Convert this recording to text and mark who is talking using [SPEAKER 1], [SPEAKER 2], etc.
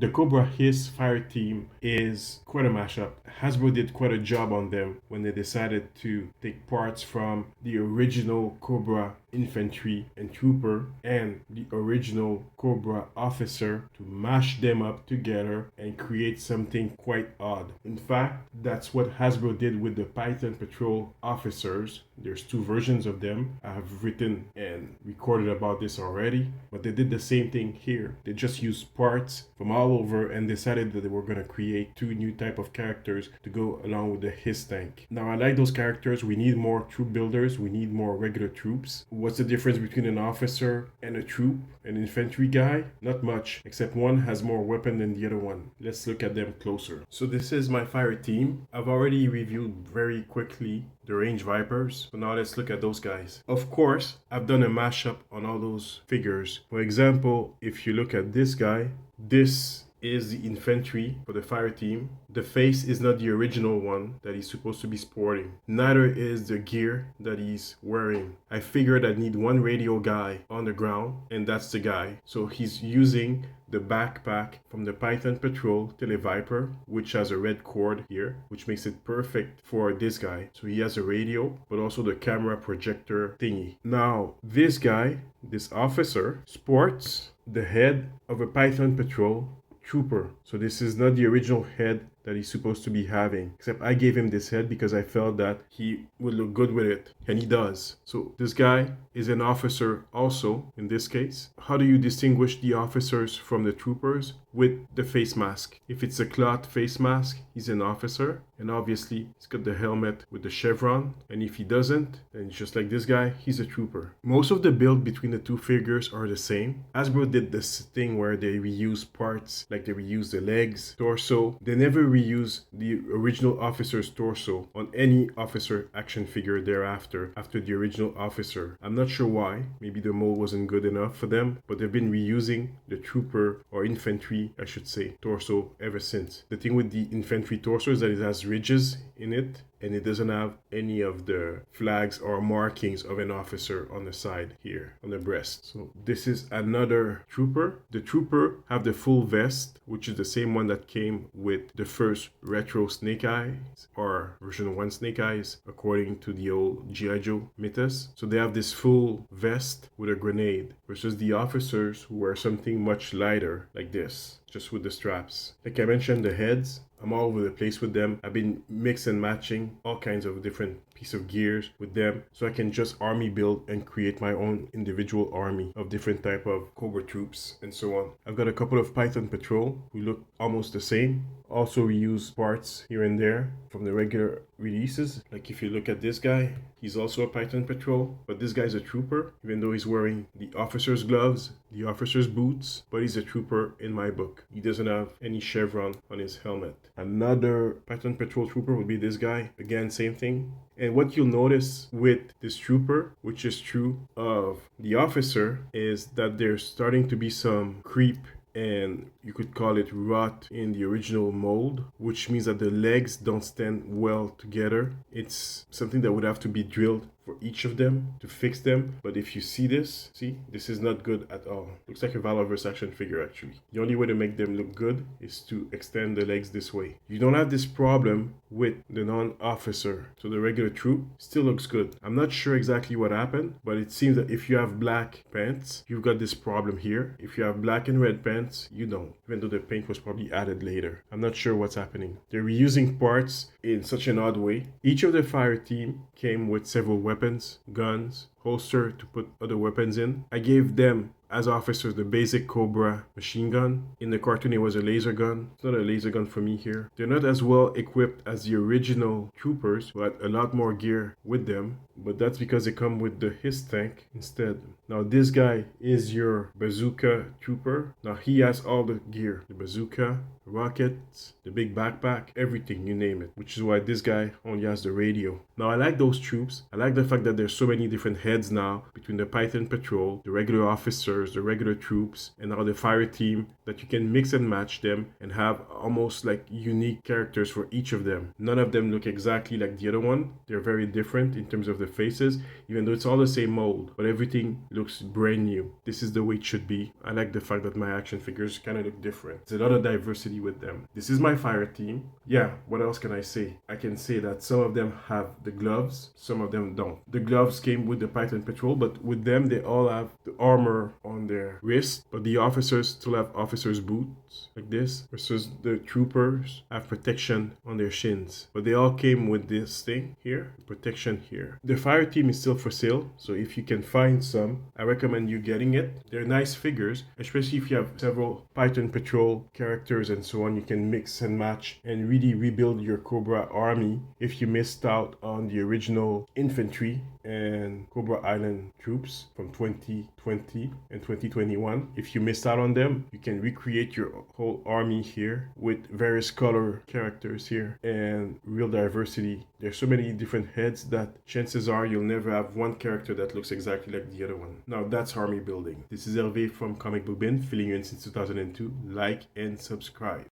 [SPEAKER 1] The Cobra H.I.S. fire team is quite a mashup. Hasbro did quite a job on them when they decided to take parts from the original Cobra infantry and trooper and the original Cobra officer to mash them up together and create something quite odd. In fact, that's what Hasbro did with the Python Patrol officers. There's two versions of them. I have written and recorded about this already, but they did the same thing here. They just used parts from all over and decided that they were going to create two new type of characters to go along with the H.I.S. tank. Now I like those characters. We need more troop builders. We need more regular troops. What's the difference between an officer and a troop? An infantry guy? Not much, except one has more weapon than the other one. Let's look at them closer. So this is my fire team. I've already reviewed very quickly the range vipers. So now let's look at those guys. Of course, I've done a mashup on all those figures. For example, if you look at this guy, this is the infantry for the fire team. The face is not the original one that he's supposed to be sporting. Neither is the gear that he's wearing. I figured I'd need one radio guy on the ground, and that's the guy. So he's using the backpack from the Python Patrol Televiper, which has a red cord here, which makes it perfect for this guy. So he has a radio, but also the camera projector thingy. Now, this guy, this officer, sports the head of a Python Patrol trooper. So this is not the original head that he's supposed to be having, except I gave him this head because I felt that he would look good with it, and he does. So this guy is an officer also in this case. How do you distinguish the officers from the troopers? With the face mask. If it's a cloth face mask, he's an officer, and obviously he's got the helmet with the chevron, and if he doesn't, then just like this guy, he's a trooper. Most of the build between the two figures are the same. Hasbro did this thing where they reuse parts, like they reuse the legs, torso. They never reuse the original officer's torso on any officer action figure thereafter, after the original officer. I'm not sure why. Maybe the mold wasn't good enough for them, but they've been reusing the trooper or infantry, I should say, torso ever since. The thing with the infantry torso is that it has ridges in it, and it doesn't have any of the flags or markings of an officer on the side here, on the breast. So this is another trooper. The trooper have the full vest, which is the same one that came with the first retro Snake Eyes, or version 1 Snake Eyes, according to the old G.I. Joe mythos. So they have this full vest with a grenade, versus the officers who wear something much lighter, like this, just with the straps. Like I mentioned, the heads, I'm all over the place with them. I've been mix and matching all kinds of different piece of gears with them, so I can just army build and create my own individual army of different type of Cobra troops and so on. I've got a couple of Python Patrol who look almost the same. Also reuse parts here and there from the regular releases. Like if you look at this guy, he's also a Python Patrol, but this guy's a trooper, even though he's wearing the officer's gloves, the officer's boots, but he's a trooper in my book. He doesn't have any chevron on his helmet. Another Python Patrol trooper would be this guy. Again, same thing. And what you'll notice with this trooper, which is true of the officer, is that there's starting to be some creep, and you could call it rot in the original mold, which means that the legs don't stand well together. It's something that would have to be drilled for each of them to fix them. But if you see this, this is not good at all. Looks like a Valorverse action figure actually. The only way to make them look good is to extend the legs this way. You don't have this problem with the non-officer, so the regular troop still looks good. I'm not sure exactly what happened, but it seems that if you have black pants, you've got this problem here. If you have black and red pants, you don't, even though the paint was probably added later. I'm not sure what's happening. They're reusing parts in such an odd way. Each of the fire team came with several weapons, guns, holster to put other weapons in. I gave them as officers the basic Cobra machine gun. In the cartoon it was a laser gun. It's not a laser gun for me here. They're not as well equipped as the original troopers, but a lot more gear with them. But that's because they come with the H.I.S.S tank instead. Now this guy is your bazooka trooper. Now he has all the gear. The bazooka, rockets, the big backpack, everything, you name it. Which is why this guy only has the radio. Now I like those troops. I like the fact that there's so many different heads now between the Python Patrol, the regular officers, the regular troops, and now the fire team, that you can mix and match them and have almost like unique characters for each of them. None of them look exactly like the other one. They're very different in terms of the faces, even though it's all the same mold, but everything looks brand new. This is the way it should be. I like the fact that my action figures kind of look different. There's a lot of diversity with them. This is my fire team. Yeah, what else can I say? I can say that some of them have the gloves, some of them don't. The gloves came with the Python Patrol, but with them they all have the armor on their wrist, but the officers still have officers' boots like this, versus the troopers have protection on their shins. But they all came with this thing here, protection here. The fire team is still for sale, so if you can find some, I recommend you getting it. They're nice figures, especially if you have several Python Patrol characters and so on. You can mix and match and really rebuild your Cobra army if you missed out on the original infantry and Cobra Island troops from 2020 and 2021. If you missed out on them, you can recreate your whole army here with various color characters here and real diversity. There's so many different heads that chances are you'll never have one character that looks exactly like the other one. Now that's army building. This is Hervé from Comic Book Bin, filling you in since 2002. Like and subscribe.